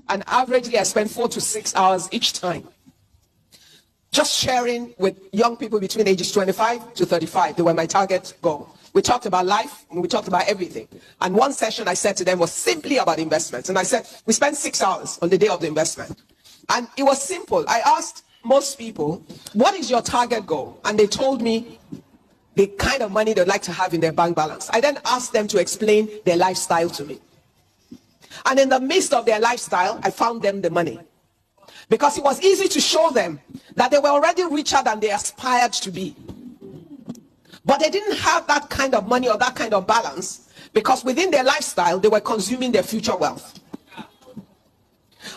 and averagely I spend 4 to 6 hours each time just sharing with young people between ages 25 to 35. They were my target goal. We talked about life and we talked about everything. And one session I said to them was simply about investments. And I said, we spent 6 hours on the day of the investment. And it was simple. I asked most people, what is your target goal? And they told me the kind of money they'd like to have in their bank balance. I then asked them to explain their lifestyle to me. And in the midst of their lifestyle, I found them the money. Because it was easy to show them that they were already richer than they aspired to be. But they didn't have that kind of money or that kind of balance, because within their lifestyle, they were consuming their future wealth.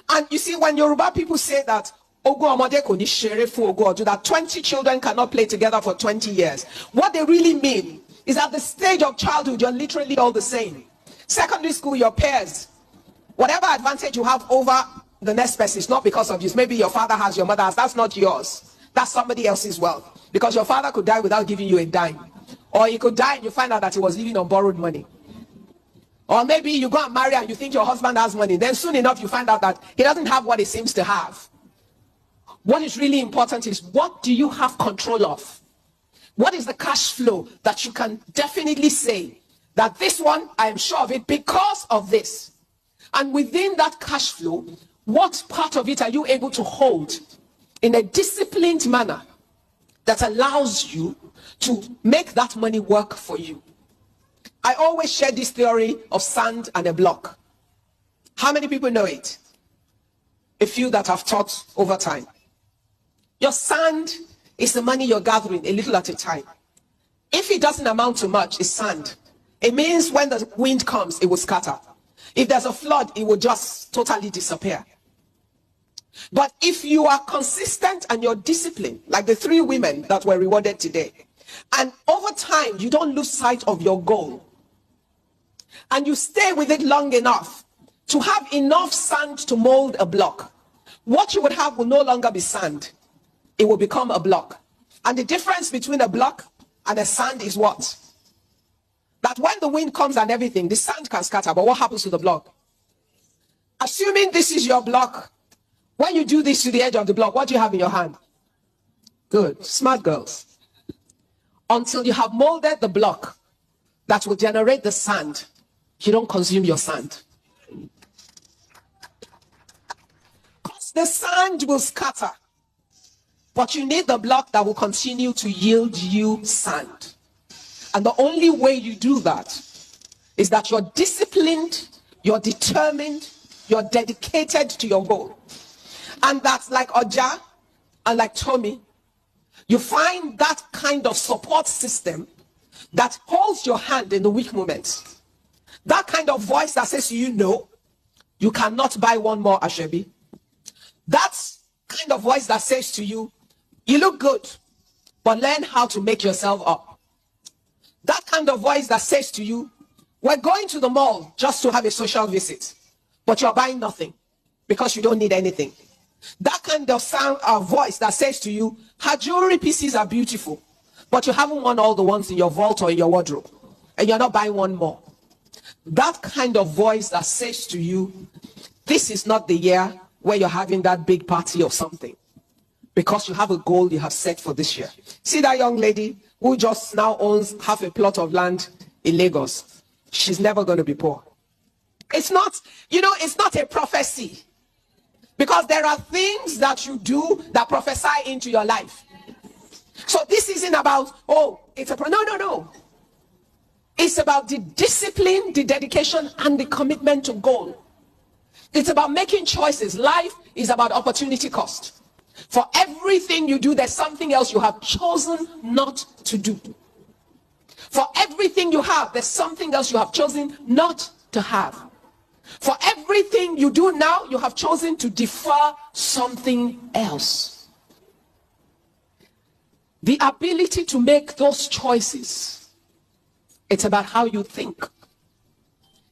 And you see, when Yoruba people say that, that 20 children cannot play together for 20 years, what they really mean is at the stage of childhood, you're literally all the same. Secondary school, your peers, whatever advantage you have over the next person is not because of you. Maybe your father has, your mother has. That's not yours. That's somebody else's wealth. Because your father could die without giving you a dime. Or he could die and you find out that he was living on borrowed money. Or maybe you go and marry and you think your husband has money. Then soon enough you find out that he doesn't have what he seems to have. What is really important is, what do you have control of? What is the cash flow that you can definitely say that this one, I am sure of it because of this? And within that cash flow, what part of it are you able to hold in a disciplined manner that allows you to make that money work for you? I always share this theory of sand and a block. How many people know it? A few that have taught over time. Your sand is the money you're gathering a little at a time. If it doesn't amount to much, it's sand. It means when the wind comes, it will scatter. If there's a flood, it will just totally disappear. But if you are consistent and you're disciplined, like the 3 women that were rewarded today, and over time you don't lose sight of your goal, and you stay with it long enough to have enough sand to mold a block, what you would have will no longer be sand. It will become a block. And the difference between a block and a sand is what? That when the wind comes and everything, the sand can scatter, but what happens to the block? Assuming this is your block, when you do this to the edge of the block, what do you have in your hand? Good, smart girls. Until you have molded the block that will generate the sand, you don't consume your sand. Because the sand will scatter, but you need the block that will continue to yield you sand. And the only way you do that is that you're disciplined, you're determined, you're dedicated to your goal. And that's like Oja and like Tommy. You find that kind of support system that holds your hand in the weak moments. That kind of voice that says to you, no, you cannot buy one more Ashebi. That kind of voice that says to you, you look good, but learn how to make yourself up. That kind of voice that says to you, we're going to the mall just to have a social visit, but you're buying nothing because you don't need anything. That kind of sound or voice that says to you, her jewelry pieces are beautiful, but you haven't worn all the ones in your vault or in your wardrobe, and you're not buying one more. That kind of voice that says to you, this is not the year where you're having that big party or something, because you have a goal you have set for this year. See that young lady who just now owns half a plot of land in Lagos? She's never going to be poor. It's not, it's not a prophecy. Because there are things that you do that prophesy into your life. So this isn't about, no. It's about the discipline, the dedication, and the commitment to goal. It's about making choices. Life is about opportunity cost. For everything you do, there's something else you have chosen not to do. For everything you have, there's something else you have chosen not to have. For everything you do now, you have chosen to defer something else. The ability to make those choices, it's about how you think.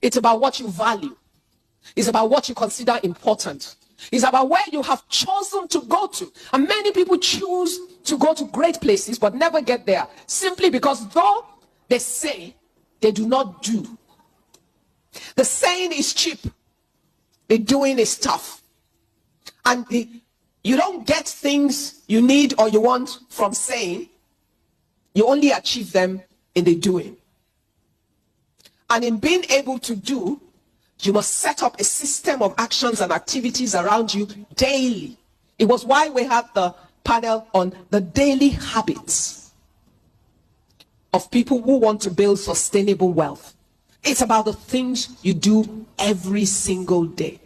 It's about what you value. It's about what you consider important. It's about where you have chosen to go to. And many people choose to go to great places but never get there, simply because though they say, they do not do. The saying is cheap. The doing is tough. And you don't get things you need or you want from saying. You only achieve them in the doing. And in being able to do, you must set up a system of actions and activities around you daily. It was why we have the panel on the daily habits of people who want to build sustainable wealth. It's about the things you do every single day.